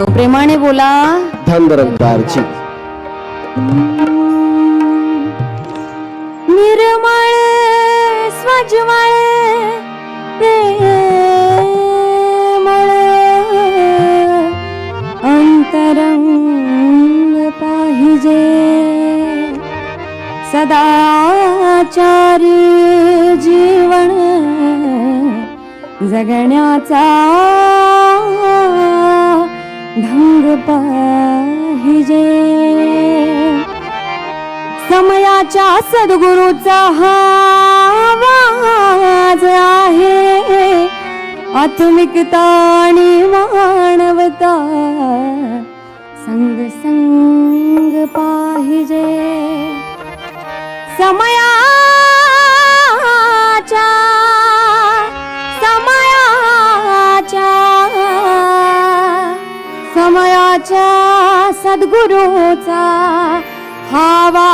प्रेमाने बोला. धनधरमदारची निर्मळ स्वज्वळ प्रेमळ अंतरंग पाहिजे सदाचारी जीवन जगण्याचा ढंग पाहिजे. समयाच्या सद्गुरूचा हा आवाज आहे. आत्मिकता आणि मानवता संग संग पाहिजे. समयाच्या सद्गुरूचा हा आवाज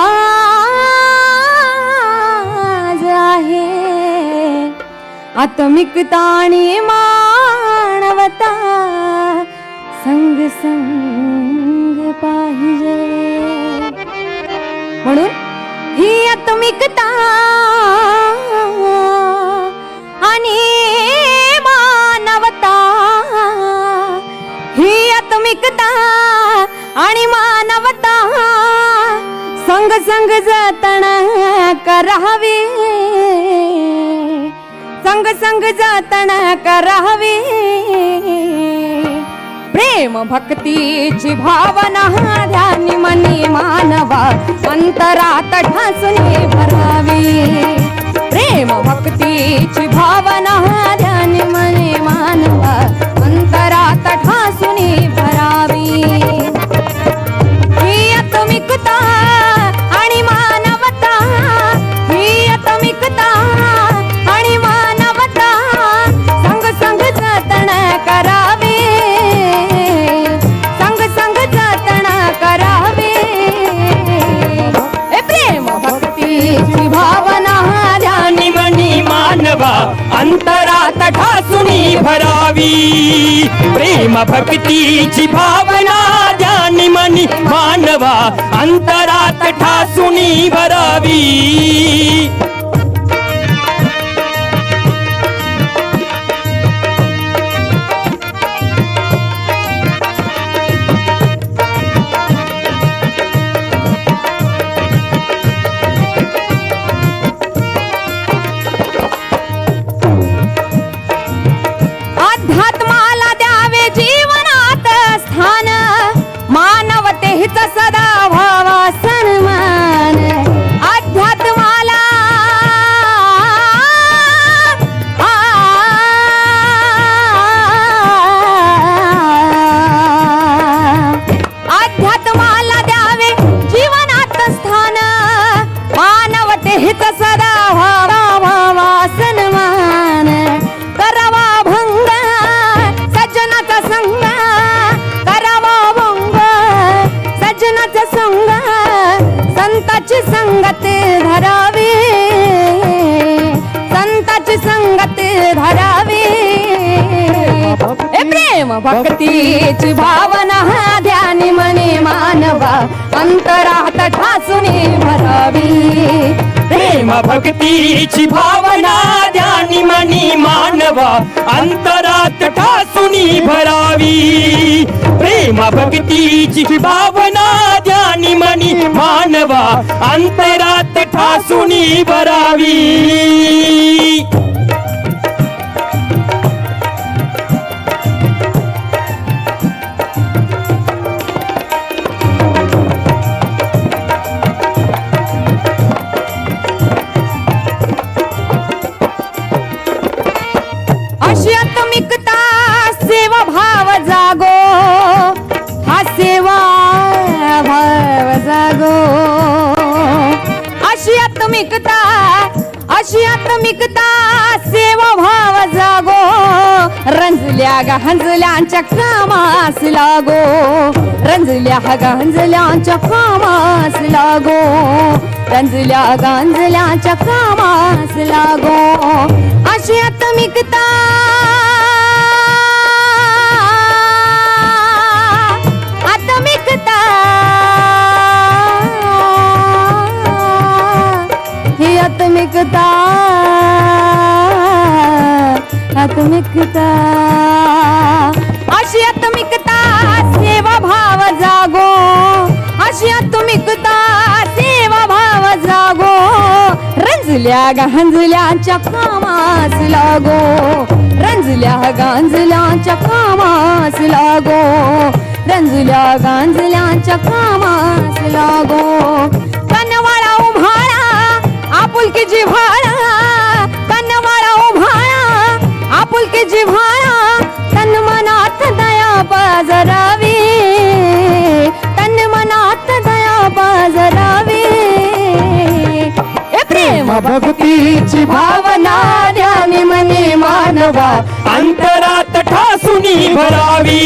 आहे. आत्मिकता आणि मानवता संग संग पाहिजे. म्हणून ही आत्मिकता आणि मानवता, ही आत्मिकता आणि मानवता संग संग जतन करावी. संग संग जतन करावी. प्रेम भक्तीची भावना ध्यानी मनी मानवा अंतरात ठासून भरावी. प्रेम भक्तीची भावना ध्यानी मनी मानवा अंतरात ठासून भरावी. ही आत्मिकता आणि मानवता, ही आत्मिकता आणि मानवता संग संग जतन करावी. संग संग जतन करावी. प्रेम भक्तीची भावना ध्यानी मनी मानवा अंतरात ठासूनी भरावी. प्रेम भक्तीची भावना ध्यानी मनी मानवा अंतरात ठासूनी भरावी. अध्यात्माला द्यावे जीवनात स्थान, मानवतेच सदा व्हावा सन्मान. अध्यात्माला अध्यात्माला द्यावे जीवनात स्थान, मानवतेच सदा व्हावा सन्मान. करावा भंग सज्जनाचा संग, करावा भंग सज्जनाचा संग, संताची संगत धरावी. संताची संगत धरावी. प्रेम भक्तीची भावना ध्यानी मनी मानवा अंतरात ठासून भरावी. प्रेम भक्तीची भावना ध्यानी मनी मानवा अंतरात ठासूनी भरावी. प्रेम भक्तीची भावना ध्यानी मनी मानवा अंतरात ठासूनी भरावी. अशी आत्मिकता सेवा भाव जागो, हा सेवा भाव जागो. अशी आत्मिकता, अशी आत्मिकता सेवा भाव जागो. रंजल्या गंजल्यांच्या कामास लागो. रंजल्या गंजल्यांच्या कामास लागो. रंजल्या गंजल्यांच्या कामास लागो. अशी आत्मिकता आत्मिकता सेवा भाव जागो, अशी आत्मिकता सेवा भाव जागो, रंजल्या गांजल्याच्या कामास लागो, रंजल्या गांजल्याच्या कामास लागो, रंजल्या गांजल्याच्या कामास लागो. कनवाळा उभाळा आपुलकी जिव्हाळा, कनवाळा उभाळा आपुलकी जिव्हाळा, तन मनात दया पाजरावी, तन मनात दया पाजरावी. प्रेम भक्तीची भावना ध्यानी मनी मानवा, अंतरात ठासूनी भरावी.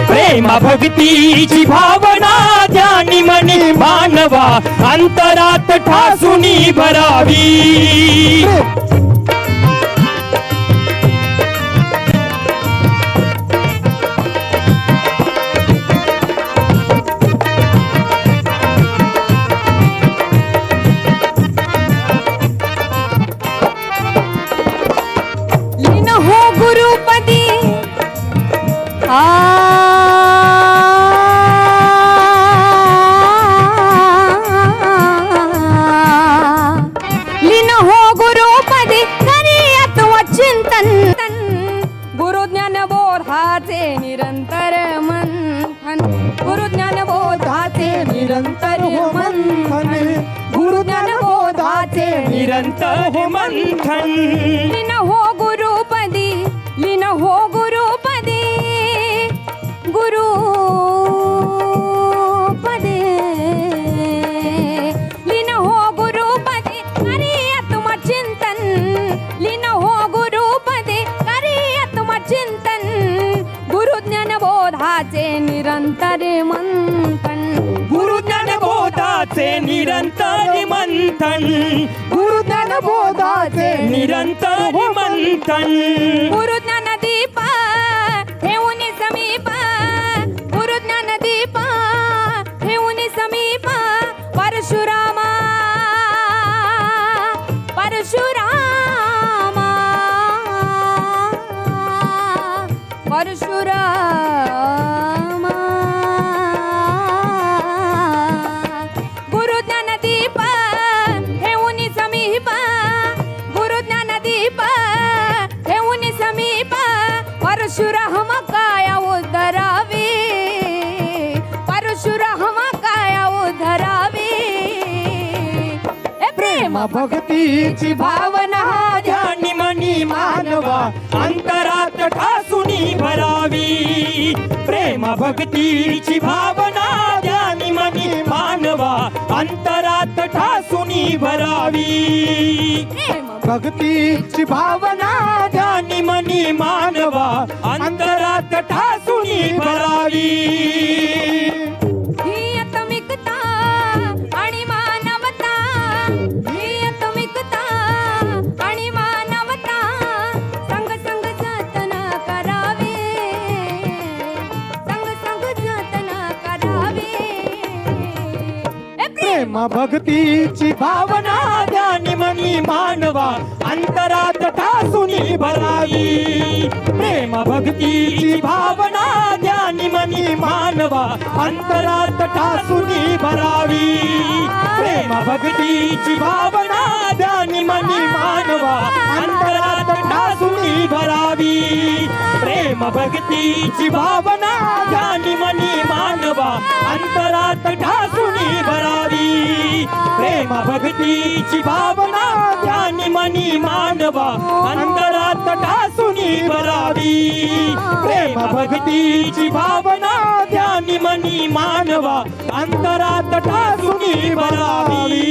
प्रेम भक्तीची भावना ध्यानी मनी मानवा, अंतरात ठासूनी भरावी. लीन हो गुरुपदी लीन हो गुरुपदी करियत वचिंतन, गुरु ज्ञान बोधाचे निरंतर मंथन, गुरु ज्ञान बोधाचे निरंतर मंथन, गुरु ज्ञान बोधाचे निरंतर मंथन. लीन हो गुरुपदी, लीन हो गुरुपदी, गुरुपदी, लीन हो गुरुपदी करियत चिंतन, लीन हो गुरुपदी करियत चिंतन, गुरु ज्ञान बोधाचे निरंतर मंथन, गुरु ज्ञान बोधाचे निरंतर मंथन, गुरु ज्ञान बोधाचे निरंतर मंथन. गुरु ज्ञान दीप ठेवून समीप, गुरु ज्ञान दीप ठेवून समीप, परशुरामा परशुरामा परशुरामा. गुरु ज्ञान दीप ठेवून समीप, गुरु ज्ञान दीप ठेवून समीप, परशुराम काय उद्धरावे, परशुराम काय उद्धरावे. प्रेम भक्तीची भावना ध्यानी मनी मानवा, अंतरात ठासूनी भरावी. प्रेम भक्तीची भावना ध्यानी मनी मानवा, अंतरात ठासूनी भरावी. प्रेम भक्तीची भावना ध्यानी मनी मानवा, अंतरात ठासूनी भरावी. ही आत्मिकता आणि मानवता, ही आत्मिकता आणि मानवता, संग संग जतन करावे, संग संग जतन करावे. प्रेम भक्तीची भावना ध्यानी मनी मानवा, अंतरात ठासूनी भरावी. प्रेम भक्तीची भावना ध्यानी मनी मानवा, अंतरात ठासूनी भरावी. प्रेम भक्तीची भावना ध्यानी मनी मानवा, अंतरात ठासूनी भरावी. प्रेम भक्तीची भावना ध्यानी मनी मानवा, अंतरात ठासूनी भरावी. प्रेम भक्तीची भावना ध्यानी मनी मानवा, अंतरात ठासूनी भरावी. प्रेम भक्तीची भावना ध्यानी मनी मानवा, अंतरात ठासूनी भरावी.